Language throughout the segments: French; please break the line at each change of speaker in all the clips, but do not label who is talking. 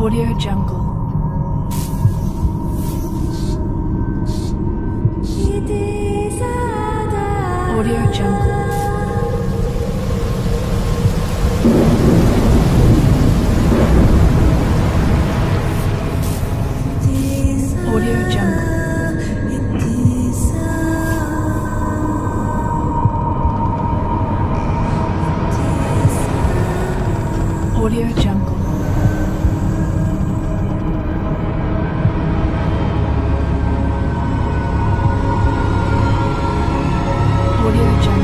Audio Jungle. Audio Jungle. Audio Jungle. Audio Jungle. Audio Jungle.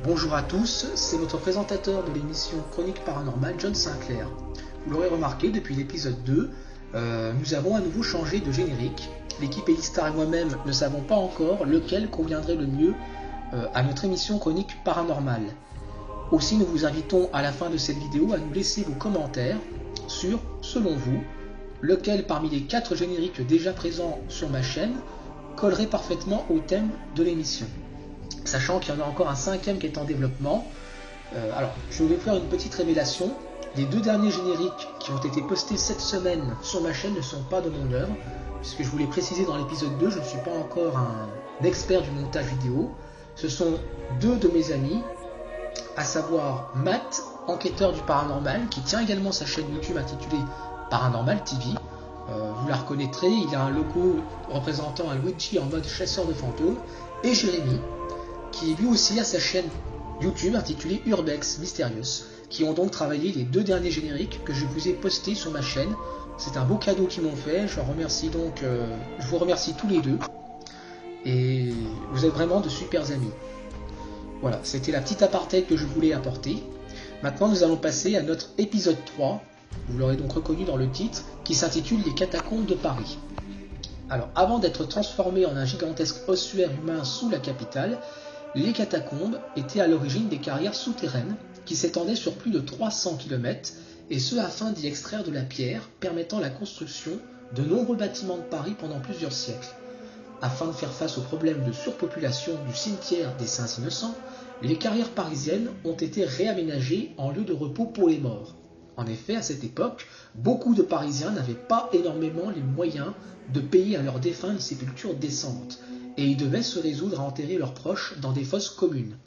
Bonjour à tous, c'est votre présentateur de l'émission Chronique Paranormale, John Sinclair. Vous l'aurez remarqué, depuis l'épisode 2, nous avons à nouveau changé de générique. L'équipe Elistar et moi-même ne savons pas encore lequel conviendrait le mieux à notre émission Chronique Paranormale. Aussi, nous vous invitons à la fin de cette vidéo à nous laisser vos commentaires sur, selon vous, lequel parmi les 4 génériques déjà présents sur ma chaîne collerait parfaitement au thème de l'émission. Sachant qu'il y en a encore un 5e qui est en développement. Alors, je vais vous faire une petite révélation. Les 2 derniers génériques qui ont été postés cette semaine sur ma chaîne ne sont pas de mon œuvre, puisque je vous l'ai précisé dans l'épisode 2, je ne suis pas encore un expert du montage vidéo. Ce sont 2 de mes amis, à savoir Matt, enquêteur du paranormal, qui tient également sa chaîne YouTube intitulée Paranormal TV. Vous la reconnaîtrez, il a un logo représentant un Luigi en mode chasseur de fantômes, et Jérémy, qui lui aussi a sa chaîne YouTube intitulée Urbex Mysterious, qui ont donc travaillé les 2 derniers génériques que je vous ai postés sur ma chaîne. C'est un beau cadeau qu'ils m'ont fait, je vous remercie tous les 2, et vous êtes vraiment de super amis. Voilà, c'était la petite aparté que je voulais apporter. Maintenant nous allons passer à notre épisode 3, vous l'aurez donc reconnu dans le titre, qui s'intitule Les catacombes de Paris. Alors, avant d'être transformé en un gigantesque ossuaire humain sous la capitale, les catacombes étaient à l'origine des carrières souterraines qui s'étendaient sur plus de 300 km, et ce afin d'y extraire de la pierre permettant la construction de nombreux bâtiments de Paris pendant plusieurs siècles. Afin de faire face au problème de surpopulation du cimetière des Saints Innocents, les carrières parisiennes ont été réaménagées en lieu de repos pour les morts. En effet, à cette époque, beaucoup de Parisiens n'avaient pas énormément les moyens de payer à leurs défunts une sépulture décente, et ils devaient se résoudre à enterrer leurs proches dans des fosses communes.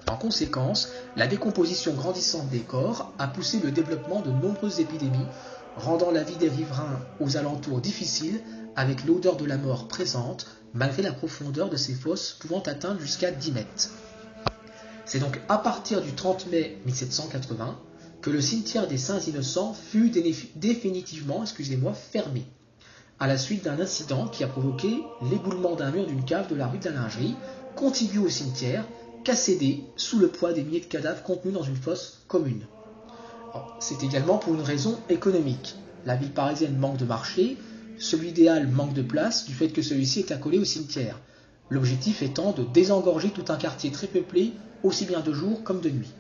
En conséquence, la décomposition grandissante des corps a poussé le développement de nombreuses épidémies, rendant la vie des riverains aux alentours difficile, avec l'odeur de la mort présente, malgré la profondeur de ces fosses pouvant atteindre jusqu'à 10 mètres. C'est donc à partir du 30 mai 1780 que le cimetière des Saints Innocents fut définitivement fermé, à la suite d'un incident qui a provoqué l'éboulement d'un mur d'une cave de la rue de la Lingerie, contigu au cimetière, qu'a cédé sous le poids des milliers de cadavres contenus dans une fosse commune. C'est également pour une raison économique. La ville parisienne manque de marché, celui des Halles manque de place du fait que celui-ci est accolé au cimetière. L'objectif étant de désengorger tout un quartier très peuplé, aussi bien de jour comme de nuit.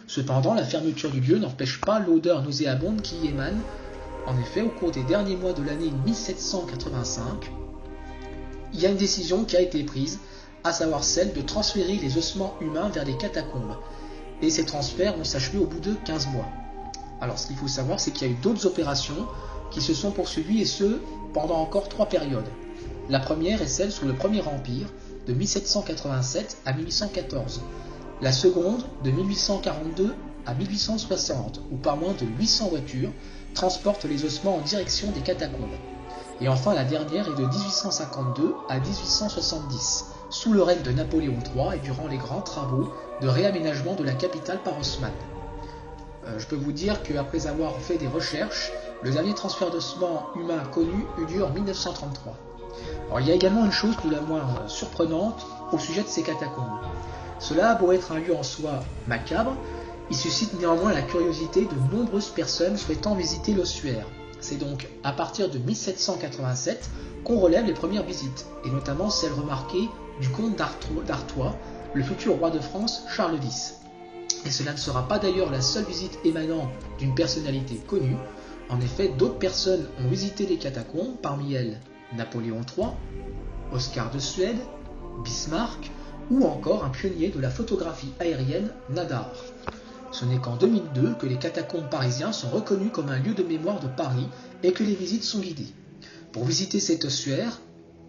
Cependant, la fermeture du lieu n'empêche pas l'odeur nauséabonde qui y émane. En effet, au cours des derniers mois de l'année 1785, il y a une décision qui a été prise, à savoir celle de transférer les ossements humains vers les catacombes. Et ces transferts vont s'achever au bout de 15 mois. Alors, ce qu'il faut savoir, c'est qu'il y a eu d'autres opérations qui se sont poursuivies, et ce, pendant encore 3 périodes. La première est celle sous le Premier Empire, de 1787 à 1814. la seconde de 1842 à 1860, où pas moins de 800 voitures transportent les ossements en direction des catacombes. Et enfin, la dernière est de 1852 à 1870, sous le règne de Napoléon III et durant les grands travaux de réaménagement de la capitale par Haussmann. Je peux vous dire qu'après avoir fait des recherches, le dernier transfert d'ossements humains connu eut lieu en 1933. Alors, il y a également une chose tout la moins surprenante au sujet de ces catacombes. Cela a beau être un lieu en soi macabre, il suscite néanmoins la curiosité de nombreuses personnes souhaitant visiter l'ossuaire. C'est donc à partir de 1787 qu'on relève les premières visites, et notamment celle remarquée du comte d'Artois, le futur roi de France Charles X. Et cela ne sera pas d'ailleurs la seule visite émanant d'une personnalité connue. En effet, d'autres personnes ont visité les catacombes, parmi elles Napoléon III, Oscar de Suède, Bismarck, ou encore un pionnier de la photographie aérienne, Nadar. Ce n'est qu'en 2002 que les catacombes parisiens sont reconnus comme un lieu de mémoire de Paris et que les visites sont guidées. Pour visiter cet ossuaire,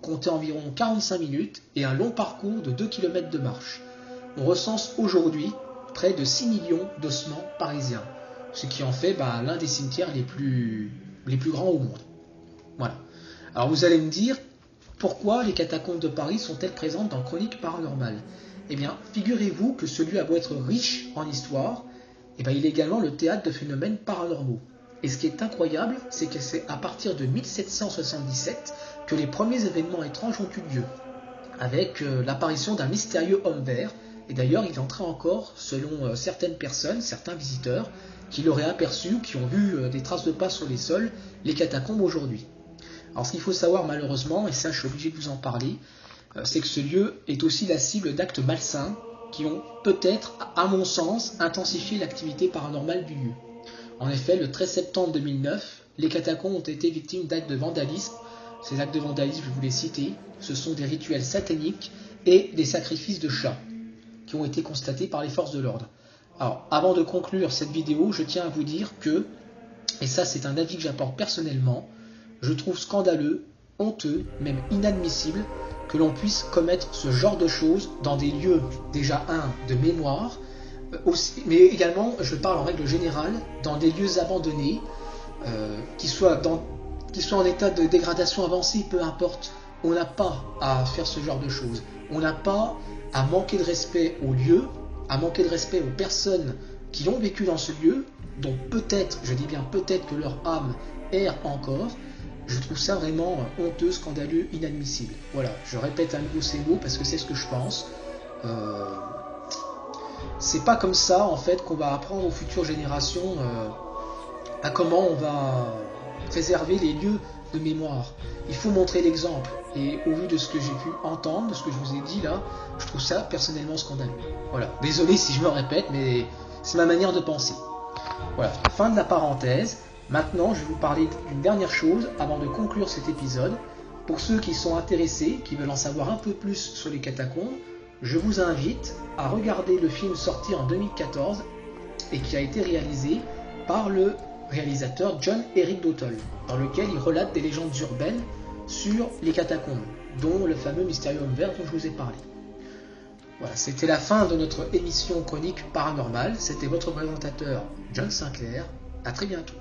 comptez environ 45 minutes et un long parcours de 2 km de marche. On recense aujourd'hui près de 6 millions d'ossements parisiens, ce qui en fait l'un des cimetières les plus grands au monde. Voilà. Alors vous allez me dire, pourquoi les catacombes de Paris sont-elles présentes dans Chroniques Paranormales ? Eh bien, figurez-vous que ce lieu a beau être riche en histoire, il est également le théâtre de phénomènes paranormaux. Et ce qui est incroyable, c'est que c'est à partir de 1777 que les premiers événements étranges ont eu lieu, avec l'apparition d'un mystérieux homme vert. Et d'ailleurs, il entrait encore, selon certaines personnes, certains visiteurs, qui l'auraient aperçu ou qui ont vu des traces de pas sur les sols, les catacombes aujourd'hui. Alors ce qu'il faut savoir malheureusement, et ça je suis obligé de vous en parler, c'est que ce lieu est aussi la cible d'actes malsains qui ont peut-être, à mon sens, intensifié l'activité paranormale du lieu. En effet, le 13 septembre 2009, les catacombes ont été victimes d'actes de vandalisme. Ces actes de vandalisme, je vous les citer, ce sont des rituels sataniques et des sacrifices de chats qui ont été constatés par les forces de l'ordre. Alors, avant de conclure cette vidéo, je tiens à vous dire que, et ça c'est un avis que j'apporte personnellement, je trouve scandaleux, honteux, même inadmissible, que l'on puisse commettre ce genre de choses dans des lieux, déjà de mémoire, mais également, je parle en règle générale, dans des lieux abandonnés, qui soient en état de dégradation avancée, peu importe. On n'a pas à faire ce genre de choses. On n'a pas à manquer de respect aux lieux, à manquer de respect aux personnes qui ont vécu dans ce lieu, dont peut-être, je dis bien peut-être que leur âme erre encore. Je trouve ça vraiment honteux, scandaleux, inadmissible. Voilà, je répète à nouveau ces mots parce que c'est ce que je pense. C'est pas comme ça en fait qu'on va apprendre aux futures générations à comment on va préserver les lieux de mémoire. Il faut montrer l'exemple. Et au vu de ce que j'ai pu entendre, de ce que je vous ai dit là, je trouve ça personnellement scandaleux. Voilà, désolé si je me répète, mais c'est ma manière de penser. Voilà, fin de la parenthèse. Maintenant, je vais vous parler d'une dernière chose avant de conclure cet épisode. Pour ceux qui sont intéressés, qui veulent en savoir un peu plus sur les catacombes, je vous invite à regarder le film sorti en 2014 et qui a été réalisé par le réalisateur John Eric Dottall, dans lequel il relate des légendes urbaines sur les catacombes, dont le fameux mystérieux homme vert dont je vous ai parlé. Voilà, c'était la fin de notre émission Chronique Paranormale. C'était votre présentateur John Sinclair. À très bientôt.